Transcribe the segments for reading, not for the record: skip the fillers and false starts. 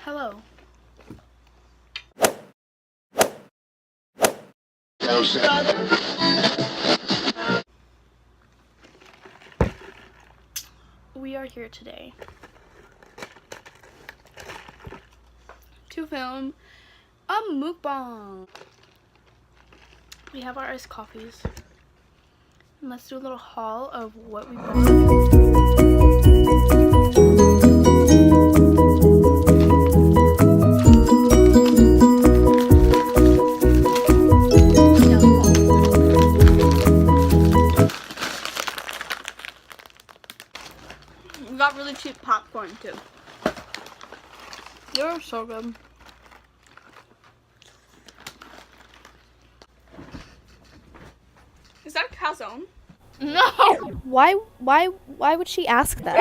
Hello. We are here today to film a mukbang. We have our iced coffees. And let's do a little haul of what we bought. We got really cheap popcorn too. They were so good. Is that a calzone? No. Why would she ask that? I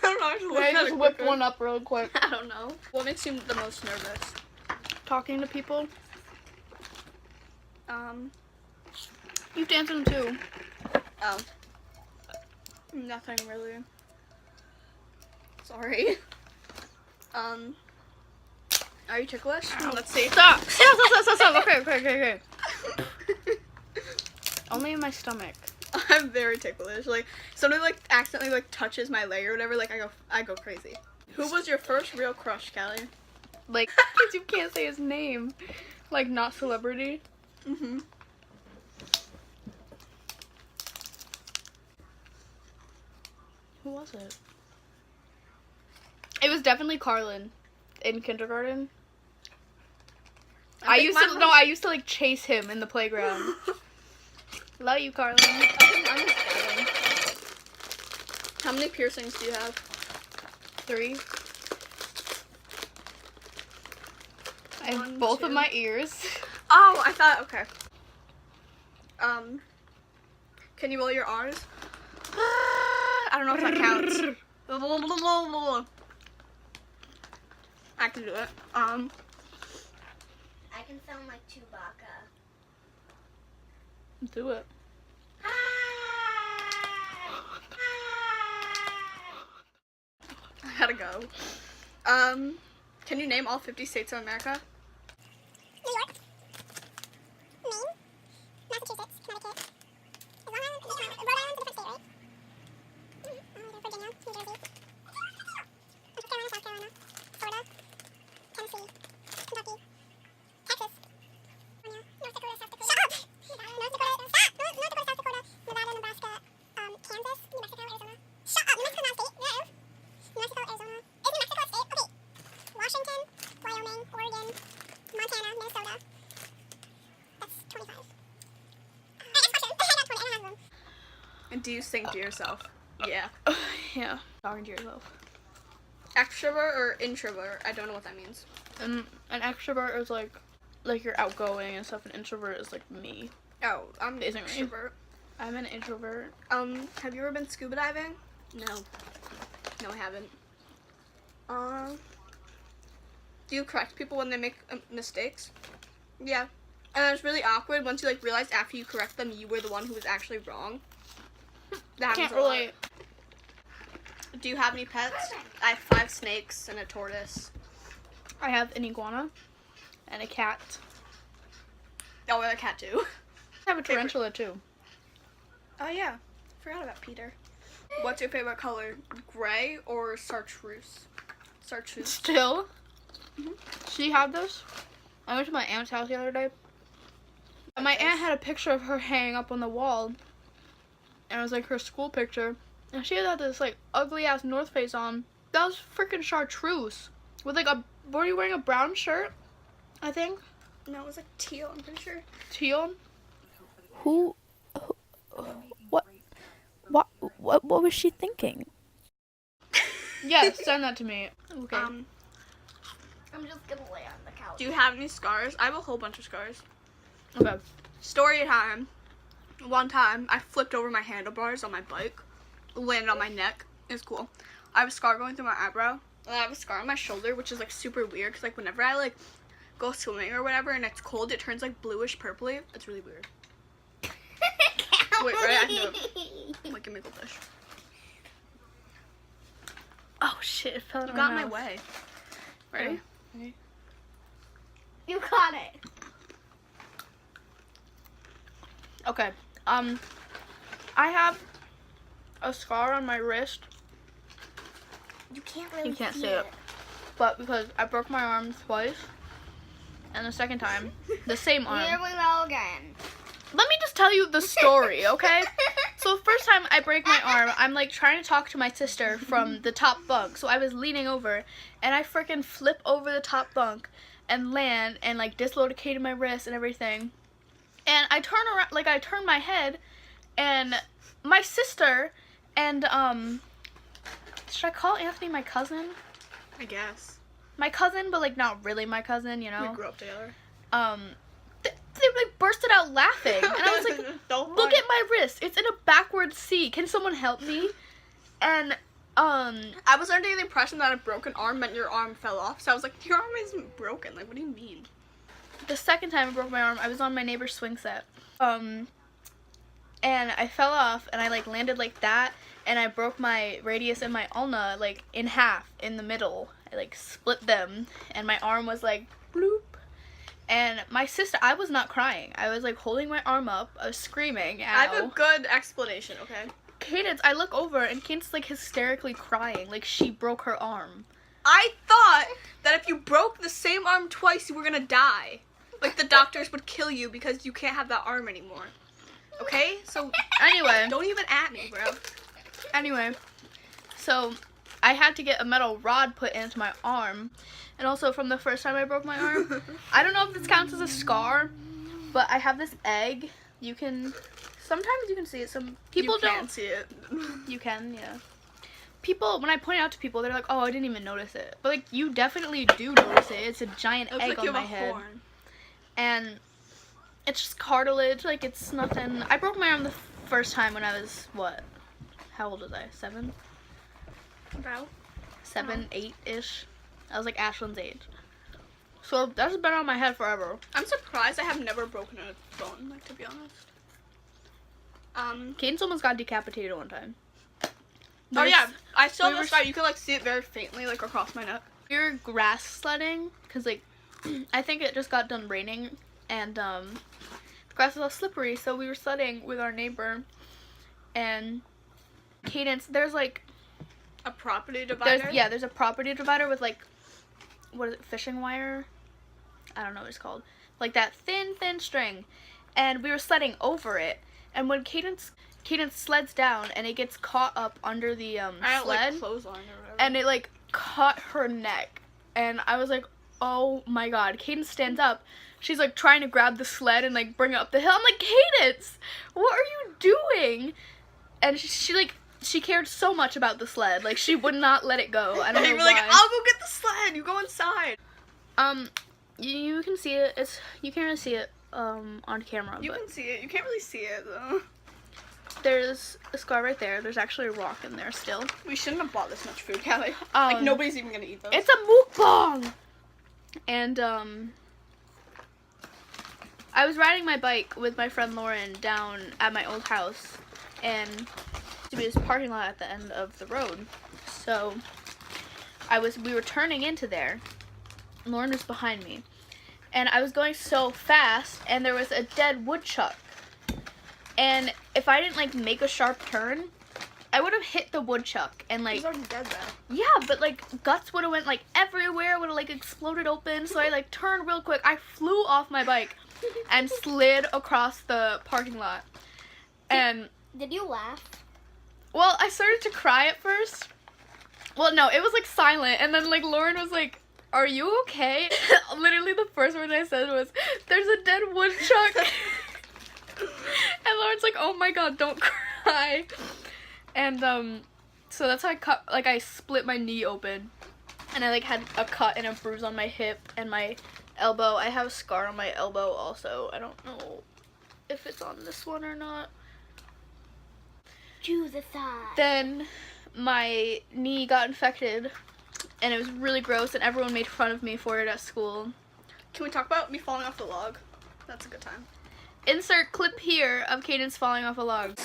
don't know. I just whipped one up really quick. I don't know. What makes you the most nervous? Talking to people. You have to answer them too. Oh. Nothing really. Sorry. Are you ticklish? Ow. Let's see. Stop! Stop! Okay. Only in my stomach. I'm very ticklish. Like somebody like accidentally like touches my leg or whatever, like I go crazy. Who was your first real crush, Callie? Like, because you can't say his name. Like, not celebrity. Mm-hmm. Who was it? It was definitely Carlin in kindergarten. I used to like chase him in the playground. Love you, Carlin. I'm just kidding. How many piercings do you have? 3. I have 1, both 2. of my ears. Oh, I thought, okay. Can you roll your R's? I don't know if that counts. I can do it. I can sound like Chewbacca. Do it. I gotta go. Can you name all 50 states of America? New York, Maine, Massachusetts, Connecticut, Long Island, Rhode Island's a different state, right? Virginia, New Jersey, North Carolina, South Carolina, Florida, Tennessee, Kentucky, Texas, California, North Dakota, South Dakota. Shut up! North Dakota, stop! North Dakota, South Dakota, Nevada, Nebraska, Kansas, New Mexico, Arizona. Shut up! New Mexico not a state. New Mexico, Arizona. Is New Mexico a state? Okay. Washington, Wyoming, Oregon, Montana, Minnesota. That's 25. Next question. I got 20. I don't have them. And do you sing to yourself? Yeah. Yeah. Talking to yourself. Extrovert or introvert? I don't know what that means. An extrovert is like you're outgoing and stuff. An introvert is like me. Oh, I'm an Isn't me. extrovert. I'm an introvert. Have you ever been scuba diving? No. No, I haven't. Do you correct people when they make mistakes? Yeah. And it's really awkward once you like realize after you correct them you were the one who was actually wrong. That happens Can't a lot. relate. Do you have any pets? I have 5 snakes and a tortoise. I have an iguana and a cat. Oh, and a cat too. I have a tarantula too. Oh yeah, forgot about Peter. What's your favorite color? Gray or chartreuse? Chartreuse. Still? She had this. I went to my aunt's house the other day. And my aunt had a picture of her hanging up on the wall. And it was like her school picture. And she had this like ugly ass North Face on. That was freaking chartreuse. With like a, were you wearing a brown shirt? I think. No, it was like teal, I'm pretty sure. Teal. What was she thinking? Yeah, send that to me. Okay. I'm just gonna lay on the couch. Do you have any scars? I have a whole bunch of scars. Okay. Story time. One time, I flipped over my handlebars on my bike, landed on my neck. It was cool. I have a scar going through my eyebrow. And I have a scar on my shoulder, which is like super weird because like whenever I like go swimming or whatever and it's cold, it turns like bluish purpley. It's really weird. Wait, right? I know. Like a mickle fish. Oh shit, it fell out You of got in my my mouth. way. Ready? You got it. Okay. I have a scar on my wrist, You can't really You can't see see it. but because I broke my arm twice, and the second time, the same Here arm. we go again. Let me just tell you the story, okay? So the first time I break my arm, I'm like trying to talk to my sister from the top bunk. So I was leaning over, and I freaking flip over the top bunk and land and like dislocated my wrist and everything. And I turn around, like I turn my head, and my sister and should I call Anthony my cousin? I guess. My cousin, but like not really my cousin, you know. We grew up together. They like bursted out laughing, and I was like, Don't look lie. at my wrist. It's in a backward C. Can someone help me? And I was under the impression that a broken arm meant your arm fell off. So I was like, your arm isn't broken. Like, what do you mean? the second time I broke my arm, I was on my neighbor's swing set. And I fell off, and I like landed like that, and I broke my radius and my ulna like in half in the middle. I like split them, and my arm was like bloop. And my sister, I was not crying. I was like holding my arm up. I was screaming. Ow. I have a good explanation, okay? Cadence, I look over, and Cadence like hysterically crying, like she broke her arm. I thought that if you broke the same arm twice, you were gonna die. Like, the doctors would kill you because you can't have that arm anymore. Okay? So, Anyway, don't even at me, bro. so I had to get a metal rod put into my arm. And also from the first time I broke my arm, I don't know if this counts as a scar, but I have this egg. Sometimes you can see it. Some people you don't. can't see it. You can, yeah. People, when I point it out to people, they're like, oh, I didn't even notice it. But, like, you definitely do notice it. It's a giant Looks egg like on you my have a head. horn. And it's just cartilage. Like, it's nothing. I broke my arm the first time when I was, what? How old was I? 7? About. 7, 8-ish. I was like Ashlyn's age. So that's been on my head forever. I'm surprised I have never broken a bone, like, to be honest. Cadence almost got decapitated one time. Oh yeah, I saw we were this guy. You can like see it very faintly, like across my neck. We were grass sledding because like I think it just got done raining and the grass was all slippery, so we were sledding with our neighbor and Cadence. There's like A property divider. there's a property divider with like what is it, fishing wire? I don't know what it's called. Like that thin string, and we were sledding over it. And when Cadence sleds down and it gets caught up under the I had sled, like clothesline or whatever. and it like caught her neck, and I was like, oh my god. Cadence stands up, she's like trying to grab the sled and like bring it up the hill. I'm like, Cadence, what are you doing? And she cared so much about the sled, like she would not let it go. I don't know you were why. like, I'll go get the sled. You go inside. You can see it. You can't really see it on camera, You but can see it. You can't really see it though. there's a scar right there. There's actually a rock in there still. We shouldn't have bought this much food, Callie. Like nobody's even gonna eat those. It's a mukbang! And I was riding my bike with my friend Lauren down at my old house, and there was this parking lot at the end of the road. So we were turning into there. Lauren was behind me, and I was going so fast, and there was a dead woodchuck. And if I didn't like make a sharp turn, I would have hit the woodchuck and like He's already dead though. yeah, but like guts would have went like everywhere, would have like exploded open. So I like turned real quick. I flew off my bike and slid across the parking lot. And Did you laugh? well, I started to cry at first. Well, no, it was like silent, and then like Lauren was like, "Are you okay?" Literally the first word I said was, "There's a dead woodchuck." And Lauren's like, "Oh my god, don't cry." And so that's how I split my knee open, and I like had a cut and a bruise on my hip and my elbow. I have a scar on my elbow also. I don't know if it's on this one or not. To the side. Then my knee got infected, and it was really gross, and everyone made fun of me for it at school. Can we talk about me falling off the log? That's a good time. Insert clip here of Cadence falling off a log.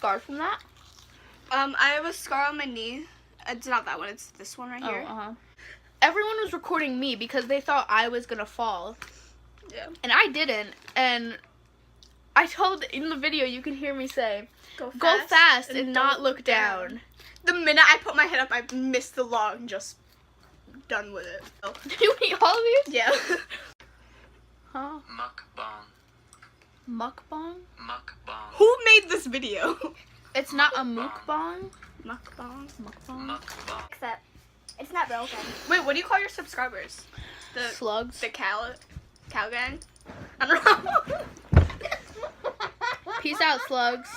scar from that? I have a scar on my knee. It's not that one. It's this one right Oh, here. Everyone was recording me because they thought I was gonna fall. Yeah. And I didn't. And I told in the video, you can hear me say, Go fast and not look down. The minute I put my head up, I missed the log and just done with it. Oh. Did you eat all of these? Yeah. Huh? Mukbang? Mukbang. Who made this video? It's not a mukbang? Mukbang. Mukbang? Mukbang. Except it's not broken. Wait, what do you call your subscribers? The Slugs? the cow gang? I don't know. Peace out, slugs.